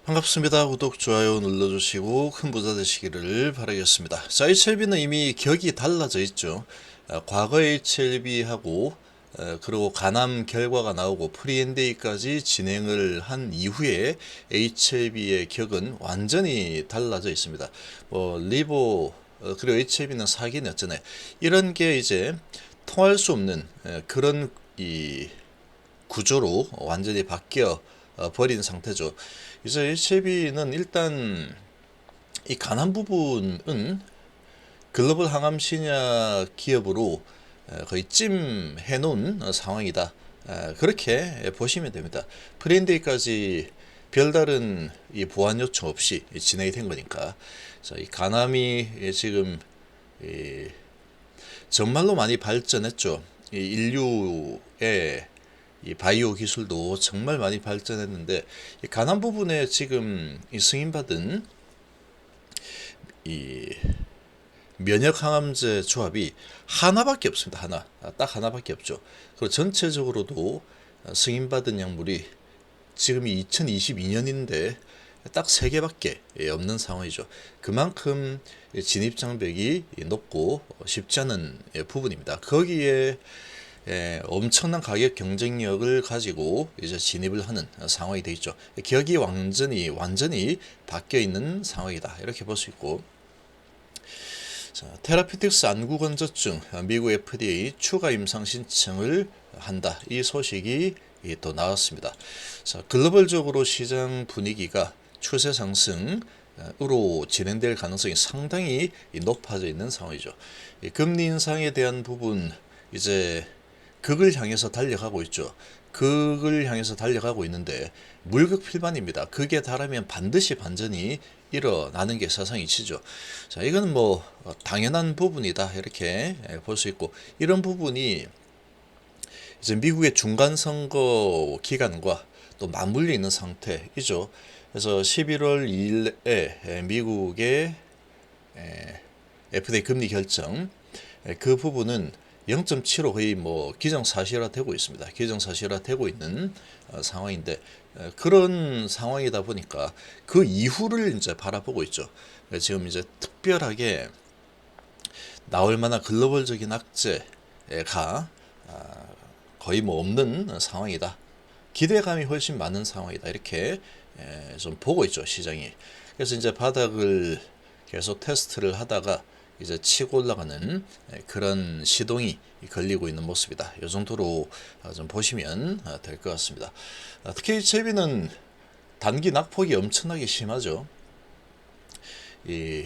반갑습니다. 구독, 좋아요 눌러주시고 큰 부자 되시기를 바라겠습니다. 자, HLB는 이미 격이 달라져 있죠. 과거 HLB하고 그리고 간암 결과가 나오고 프리엔데이까지 진행을 한 이후에 HLB의 격은 완전히 달라져 있습니다. 뭐 리보 그리고 HLB는 사기는 어쩌네, 이런 게 이제 통할 수 없는 그런 이 구조로 완전히 바뀌어 버린 상태죠. 이제 HLB는 일단 이 간한 부분은 글로벌 항암 신약 기업으로 거의 찜해 놓은 상황이다. 그렇게 보시면 됩니다. 프레인데이까지 별다른 이 보완 요청 없이 진행이 된 거니까. 이 간암이 지금 정말로 많이 발전했죠. 이 인류의 이 바이오 기술도 정말 많이 발전했는데, 이 간암 부분에 지금 이 승인받은 이 면역 항암제 조합이 하나밖에 없습니다. 딱 하나밖에 없죠. 그리고 전체적으로도 승인받은 약물이 지금이 2022년인데 딱 3개밖에 없는 상황이죠. 그만큼 진입 장벽이 높고 쉽지 않은 부분입니다. 거기에 엄청난 가격 경쟁력을 가지고 이제 진입을 하는 상황이 되어 있죠. 격이 완전히 바뀌어 있는 상황이다, 이렇게 볼 수 있고. 자, 테라피틱스 안구 건조증 미국 FDA 추가 임상 신청을 한다, 이 소식이 또 나왔습니다. 자, 글로벌적으로 시장 분위기가 추세 상승으로 진행될 가능성이 상당히 높아져 있는 상황이죠. 금리 인상에 대한 부분, 이제 극을 향해서 달려가고 있죠. 극을 향해서 달려가고 있는데 물극필반입니다. 극에 달하면 반드시 반전이 일어나는 게 세상 이치죠. 자, 이건 뭐 당연한 부분이다, 이렇게 볼 수 있고, 이런 부분이 이제 미국의 중간 선거 기간과 또 맞물려 있는 상태이죠. 그래서 11월 2일에 미국의 FDA 금리 결정, 그 부분은 0.75 거의 뭐 기정사실화되고 있습니다. 기정사실화되고 있는 상황인데, 그런 상황이다 보니까 그 이후를 이제 바라보고 있죠. 지금 이제 특별하게 나올 만한 글로벌적인 악재가 거의 뭐 없는 상황이다. 기대감이 훨씬 많은 상황이다, 이렇게 좀 보고 있죠, 시장이. 그래서 이제 바닥을 계속 테스트를 하다가 이제 치고 올라가는 그런 시동이 걸리고 있는 모습이다. 이 정도로 좀 보시면 될 것 같습니다. 특히 HLB는 단기 낙폭이 엄청나게 심하죠. 이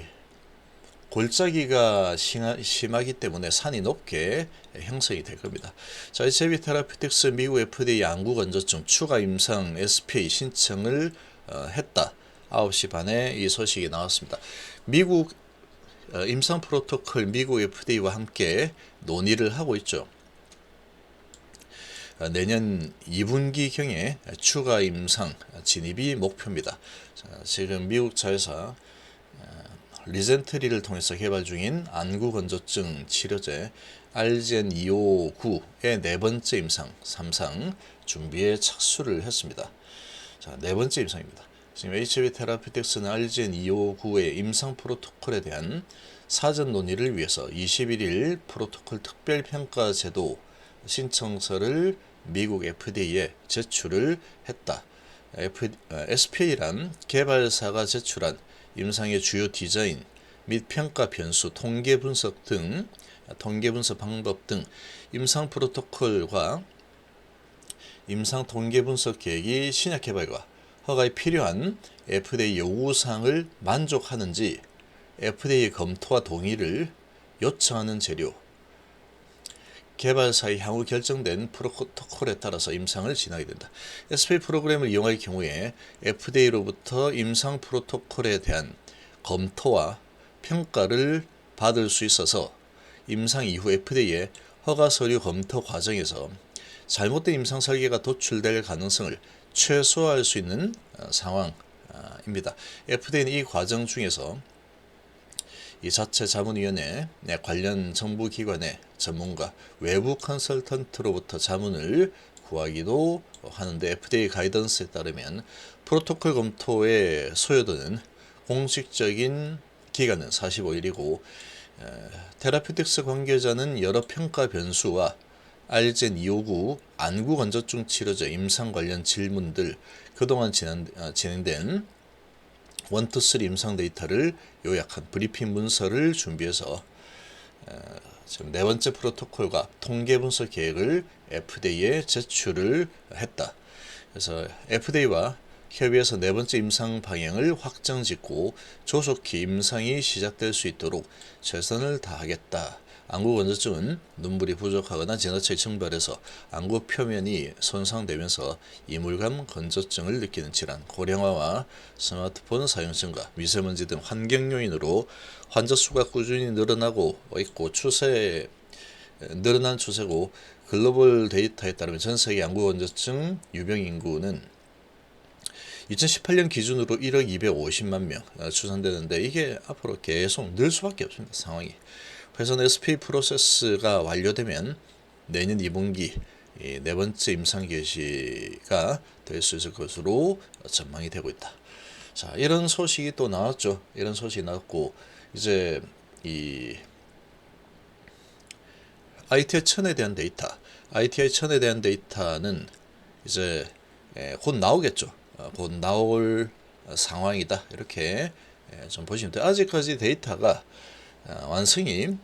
골짜기가 심하기 때문에 산이 높게 형성이 될 겁니다. 자, HLB 테라피틱스 미국 FDA 안구 건조증 추가 임상 SPA 신청을 했다. 9시 반에 이 소식이 나왔습니다. 미국 임상 프로토콜 미국 FDA와 함께 논의를 하고 있죠. 내년 2분기경에 추가 임상 진입이 목표입니다. 지금 미국 자회사 리젠트리를 통해서 개발 중인 안구 건조증 치료제 RGN 259의 네 번째 임상 3상 준비에 착수를 했습니다. 자, 네 번째 임상입니다. 지금 HLB 테라피틱스는 RGN 259의 임상 프로토콜에 대한 사전 논의를 위해서 21일 프로토콜 특별평가 제도 신청서를 미국 FDA에 제출을 했다. SPA란 개발사가 제출한 임상의 주요 디자인 및 평가 변수, 통계 분석 방법 등 임상 프로토콜과 임상 통계 분석 계획이 신약 개발과 허가에 필요한 FDA 요구사항을 만족하는지 FDA 검토와 동의를 요청하는 재료, 개발사의 향후 결정된 프로토콜에 따라서 임상을 진행하게 된다. SPA 프로그램을 이용할 경우에 FDA로부터 임상 프로토콜에 대한 검토와 평가를 받을 수 있어서 임상 이후 FDA의 허가 서류 검토 과정에서 잘못된 임상 설계가 도출될 가능성을 최소화할 수 있는 상황입니다. FDA는 이 과정 중에서 이 자체 자문위원회 관련 정부기관의 전문가, 외부 컨설턴트로부터 자문을 구하기도 하는데 FDA 가이던스에 따르면 프로토콜 검토에 소요되는 공식적인 기간은 45일이고 테라퓨틱스 관계자는 여러 평가 변수와 알젠 259 안구 건조증 치료제 임상 관련 질문들 그동안 진행된 1-3 임상 데이터를 요약한 브리핑 문서를 준비해서 지금 네 번째 프로토콜과 통계 분석 계획을 FDA에 제출을 했다. 그래서 FDA와 협의해서 네 번째 임상 방향을 확정짓고 조속히 임상이 시작될 수 있도록 최선을 다하겠다. 안구 건조증은 눈물이 부족하거나 지나치게 증발해서 안구 표면이 손상되면서 이물감 건조증을 느끼는 질환, 고령화와 스마트폰 사용 증가, 미세먼지 등 환경 요인으로 환자 수가 꾸준히 늘어나고 있고 늘어난 추세고 글로벌 데이터에 따르면 전 세계 안구 건조증 유병 인구는 2018년 기준으로 1억 250만 명 추산되는데 이게 앞으로 계속 늘 수밖에 없습니다. 상황이. 회선 SP 프로세스가 완료되면 내년 2분기 네 번째 임상 개시가 될 수 있을 것으로 전망이 되고 있다. 자, 이런 소식이 또 나왔죠. 이런 소식이 나왔고 이제 이 ITI 1000에 대한 데이터, ITI 1000에 대한 데이터는 이제 곧 나오겠죠. 곧 나올 상황이다. 이렇게 좀 보시면 돼요. 아직까지 데이터가 완성이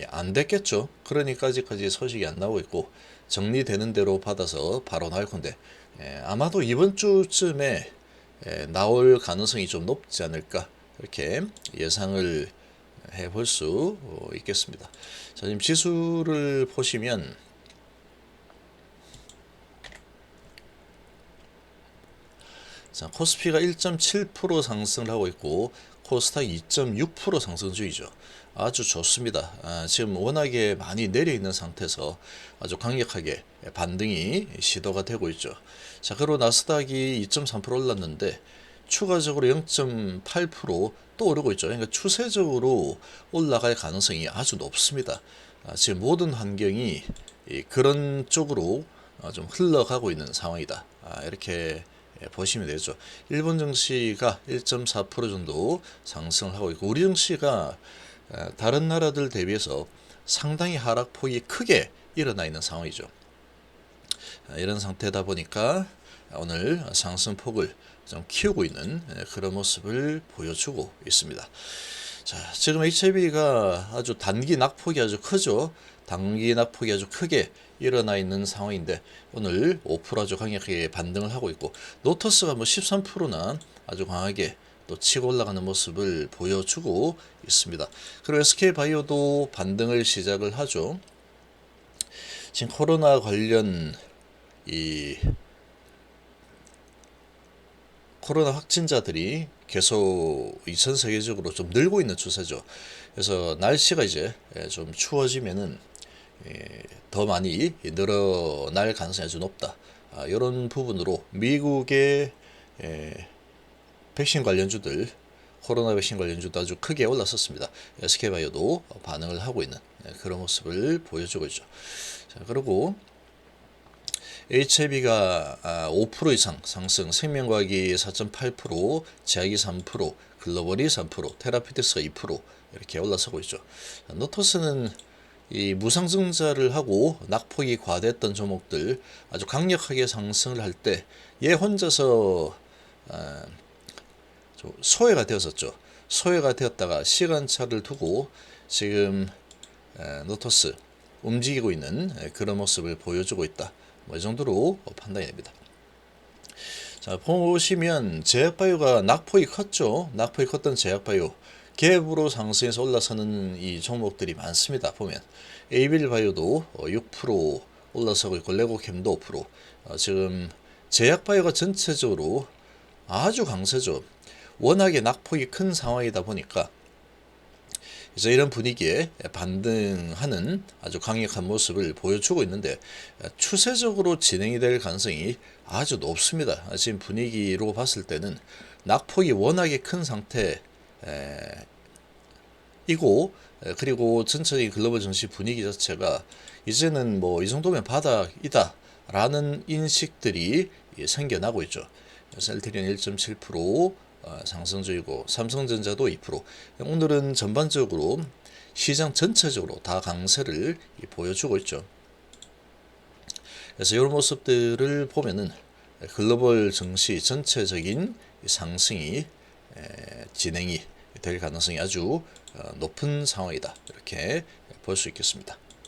안 됐겠죠. 그러니까 아직까지 소식이 안 나오고 있고 정리되는 대로 받아서 바로 나올 건데 아마도 이번 주쯤에 나올 가능성이 좀 높지 않을까 이렇게 예상을 해볼 수 있겠습니다. 자, 지금 지수를 보시면 자, 코스피가 1.7% 상승을 하고 있고 코스닥 2.6% 상승 중이죠. 아주 좋습니다. 지금 워낙에 많이 내려 있는 상태에서 아주 강력하게 반등이 시도가 되고 있죠. 자, 그리고 나스닥이 2.3% 올랐는데 추가적으로 0.8%또 오르고 있죠. 그러니까 추세적으로 올라갈 가능성이 아주 높습니다. 지금 모든 환경이 그런 쪽으로 좀 흘러가고 있는 상황이다. 이렇게 보시면 되죠. 일본 증시가 1.4% 정도 상승을 하고 있고 우리 증시가 다른 나라들 대비해서 상당히 하락폭이 크게 일어나 있는 상황이죠. 이런 상태다 보니까 오늘 상승폭을 좀 키우고 있는 그런 모습을 보여주고 있습니다. 자, 지금 HIB가 아주 단기 낙폭이 아주 크죠. 단기 낙폭이 아주 크게 일어나 있는 상황인데 오늘 5% 아주 강력하게 반등을 하고 있고 노터스가 뭐 13%나 아주 강하게 또 치고 올라가는 모습을 보여주고 있습니다. 그리고 SK바이오도 반등을 시작을 하죠. 지금 코로나 관련 코로나 확진자들이 계속 전 세계적으로 좀 늘고 있는 추세죠. 그래서 날씨가 이제 좀 추워지면은 더 많이 늘어날 가능성이 아주 높다. 이런 부분으로 미국의 백신 관련주들, 코로나 백신 관련주도 아주 크게 올랐었습니다. SK바이오도 반응을 하고 있는 그런 모습을 보여주고 있죠. 자, 그리고 HIB가 5% 이상 상승, 생명과학이 4.8%, 제약이 3%, 글로벌이 3%, 테라피틱스가 2% 이렇게 올라서고 있죠. 노토스는 이 무상증자를 하고 낙폭이 과대했던 종목들 아주 강력하게 상승을 할 때 얘 혼자서 소외가 되었었죠. 소외가 되었다가 시간차를 두고 지금 노토스 움직이고 있는 그런 모습을 보여주고 있다. 이 정도로 판단이 됩니다. 자, 보시면 제약바이오가 낙폭이 컸죠. 낙폭이 컸던 제약바이오 갭으로 상승해서 올라서는 이 종목들이 많습니다. 보면 에이빌바이오도 6% 올라서고 있고 레고캠도 5%. 지금 제약바이오가 전체적으로 아주 강세죠. 워낙에 낙폭이 큰 상황이다 보니까 이제 이런 분위기에 반등하는 아주 강력한 모습을 보여주고 있는데 추세적으로 진행이 될 가능성이 아주 높습니다. 지금 분위기로 봤을 때는 낙폭이 워낙에 큰 상태이고 그리고 전체적인 글로벌 증시 분위기 자체가 이제는 뭐 이 정도면 바닥이다 라는 인식들이 생겨나고 있죠. 그래서 LTD는 1.7% 상승주이고 삼성전자도 2%. 오늘은 전반적으로 시장 전체적으로 다 강세를 보여주고 있죠. 그래서 이런 모습들을 보면은 글로벌 증시 전체적인 상승이 진행이 될 가능성이 아주 높은 상황이다. 이렇게 볼 수 있겠습니다.